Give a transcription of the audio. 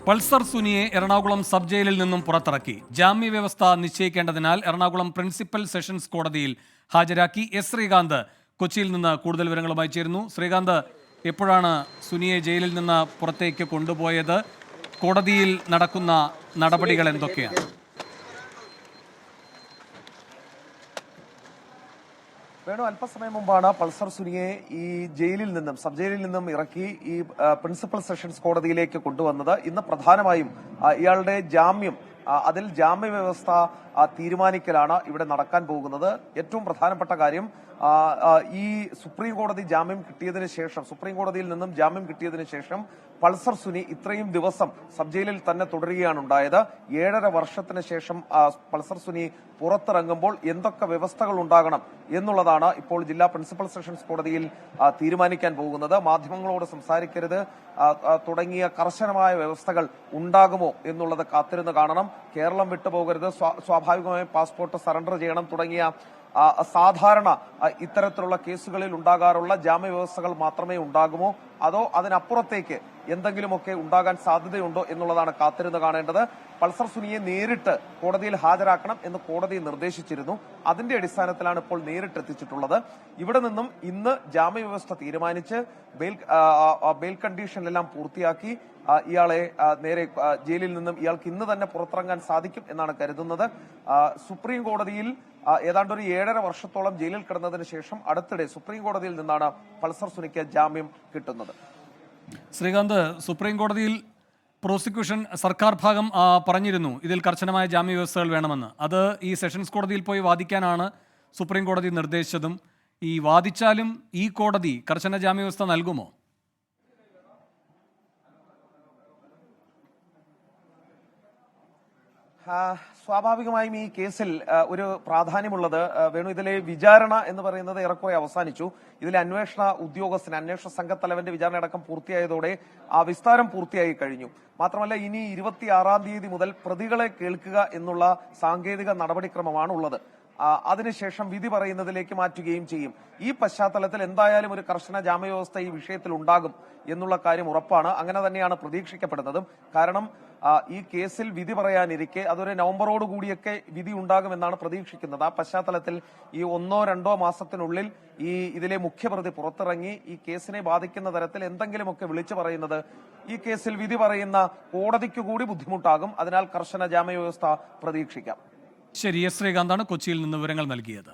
Pulsar സുനിയെ Ernakulam sub ജയിലിൽ നിന്നും പുറത്തിറക്കി. ജാമ്യവ്യവസ്ഥ നിശ്ചയിക്കേണ്ടതിനാൽ എറണാകുളം പ്രിൻസിപ്പൽ സെഷൻസ് കോടതിയിൽ ഹാജരാക്കി. എസ് ശ്രീകാന്ത് കൊച്ചിയിൽ നിന്ന് കൂടുതൽ വിവരങ്ങളുമായി ചേരുന്നു. ശ്രീകാന്ത്, എപ്പോഴാണ് സുനിയെ ജയിലിൽ നിന്ന് പുറത്തേക്ക് കൊണ്ടുപോയത്? കോടതിയിൽ നടക്കുന്ന നടപടികൾ എന്തൊക്കെയാണ്? വേണു, അല്പസമയം മുമ്പാണ് പൾസർ സുനിയെ ഈ ജയിലിൽ നിന്നും സബ് ജയിലിൽ നിന്നും ഇറക്കി ഈ പ്രിൻസിപ്പൽ സെഷൻസ് കോടതിയിലേക്ക് കൊണ്ടുവന്നത്. ഇന്ന് പ്രധാനമായും ഇയാളുടെ ജാമ്യം, അതിൽ ജാമ്യവ്യവസ്ഥ തീരുമാനിക്കലാണ് ഇവിടെ നടക്കാൻ പോകുന്നത്. ഏറ്റവും പ്രധാനപ്പെട്ട കാര്യം, ഈ സുപ്രീം കോടതി ജാമ്യം കിട്ടിയതിനു ശേഷം, സുപ്രീം കോടതിയിൽ നിന്നും ജാമ്യം കിട്ടിയതിനു ശേഷം പൾസർ സുനി ഇത്രയും ദിവസം സബ് ജയിലിൽ തന്നെ തുടരുകയാണ് ഉണ്ടായത്. 7.5 വർഷത്തിന് ശേഷം പൾസർ സുനി പുറത്തിറങ്ങുമ്പോൾ എന്തൊക്കെ വ്യവസ്ഥകൾ ഉണ്ടാകണം എന്നുള്ളതാണ് ഇപ്പോൾ ജില്ലാ പ്രിൻസിപ്പൽ സെഷൻസ് കോടതിയിൽ തീരുമാനിക്കാൻ പോകുന്നത്. മാധ്യമങ്ങളോട് സംസാരിക്കരുത് തുടങ്ങിയ കർശനമായ വ്യവസ്ഥകൾ ഉണ്ടാകുമോ എന്നുള്ളത് കാത്തിരുന്ന് കാണണം. കേരളം വിട്ടുപോകരുത്, സ്വാഭാവികമായും പാസ്പോർട്ട് സറണ്ടർ ചെയ്യണം തുടങ്ങിയ സാധാരണ ഇത്തരത്തിലുള്ള കേസുകളിൽ ഉണ്ടാകാറുള്ള ജാമ്യവ്യവസ്ഥകൾ മാത്രമേ ഉണ്ടാകുമോ, അതോ അതിനപ്പുറത്തേക്ക് എന്തെങ്കിലുമൊക്കെ ഉണ്ടാകാൻ സാധ്യതയുണ്ടോ എന്നുള്ളതാണ് കാത്തിരുന്ന് കാണേണ്ടത്. പൾസർ സുനിയെ നേരിട്ട് കോടതിയിൽ ഹാജരാക്കണം എന്ന് കോടതി നിർദ്ദേശിച്ചിരുന്നു. അതിന്റെ അടിസ്ഥാനത്തിലാണ് ഇപ്പോൾ നേരിട്ടെത്തിച്ചിട്ടുള്ളത്. ഇവിടെ നിന്നും ഇന്ന് ജാമ്യവ്യവസ്ഥ തീരുമാനിച്ച് ബെയിൽ കണ്ടീഷനിലെല്ലാം പൂർത്തിയാക്കി ഇയാളെ നേരെ ജയിലിൽ നിന്നും ഇയാൾക്ക് ഇന്ന് തന്നെ പുറത്തിറങ്ങാൻ സാധിക്കും എന്നാണ് കരുതുന്നത്. സുപ്രീം കോടതിയിൽ ഏതാണ്ട് ഒരു 7.5 വർഷത്തോളം ജയിലിൽ കിടന്നതിന് ശേഷം അടുത്തിടെ സുപ്രീം കോടതിയിൽ നിന്നാണ് പൾസർ സുനിക്ക് ജാമ്യം കിട്ടുന്നത്. ശ്രീകാന്ത്, സുപ്രീം കോടതിയിൽ പ്രോസിക്യൂഷൻ സർക്കാർ ഭാഗം പറഞ്ഞിരുന്നു ഇതിൽ കർശനമായ ജാമ്യവ്യവസ്ഥകൾ വേണമെന്ന്. അത് ഈ സെഷൻസ് കോടതിയിൽ പോയി വാദിക്കാനാണ് സുപ്രീം കോടതി നിർദ്ദേശിച്ചതും. ഈ വാദിച്ചാലും ഈ കോടതി കർശന ജാമ്യവ്യവസ്ഥ നൽകുമോ? സ്വാഭാവികമായും ഈ കേസിൽ ഒരു പ്രാധാന്യമുള്ളത്, വേണു, ഇതിലെ വിചാരണ എന്ന് പറയുന്നത് ഏറെക്കുറെ അവസാനിച്ചു. ഇതിലെ അന്വേഷണ ഉദ്യോഗസ്ഥൻ, അന്വേഷണ സംഘത്തലവന്റെ വിചാരണ അടക്കം പൂർത്തിയായതോടെ ആ വിസ്താരം പൂർത്തിയായി കഴിഞ്ഞു. മാത്രമല്ല, ഇനി 26-ാം തീയതി മുതൽ പ്രതികളെ കേൾക്കുക എന്നുള്ള സാങ്കേതിക നടപടിക്രമമാണ് ഉള്ളത്. അതിനുശേഷം വിധി പറയുന്നതിലേക്ക് മാറ്റുകയും ചെയ്യും. ഈ പശ്ചാത്തലത്തിൽ എന്തായാലും ഒരു കർശന ജാമ്യവ്യവസ്ഥ ഈ വിഷയത്തിൽ ഉണ്ടാകും എന്നുള്ള കാര്യം ഉറപ്പാണ്. അങ്ങനെ തന്നെയാണ് പ്രതീക്ഷിക്കപ്പെടുന്നതും. കാരണം ഈ കേസിൽ വിധി പറയാനിരിക്കെ അതൊരു നവംബറോട് കൂടിയൊക്കെ വിധി ഉണ്ടാകുമെന്നാണ് പ്രതീക്ഷിക്കുന്നത്. ആ പശ്ചാത്തലത്തിൽ ഈ 1-2 മാസത്തിനുള്ളിൽ ഇതിലെ മുഖ്യപ്രതി പുറത്തിറങ്ങി ഈ കേസിനെ ബാധിക്കുന്ന തരത്തിൽ എന്തെങ്കിലുമൊക്കെ വിളിച്ചു പറയുന്നത് ഈ കേസിൽ വിധി പറയുന്ന കോടതിക്ക് കൂടി ബുദ്ധിമുട്ടാകും. അതിനാൽ കർശന ജാമ്യവ്യവസ്ഥ പ്രതീക്ഷിക്കാം. ശരി, എസ് ശ്രീകാന്താണ് കൊച്ചിയിൽ നിന്ന് വിവരങ്ങൾ നൽകിയത്.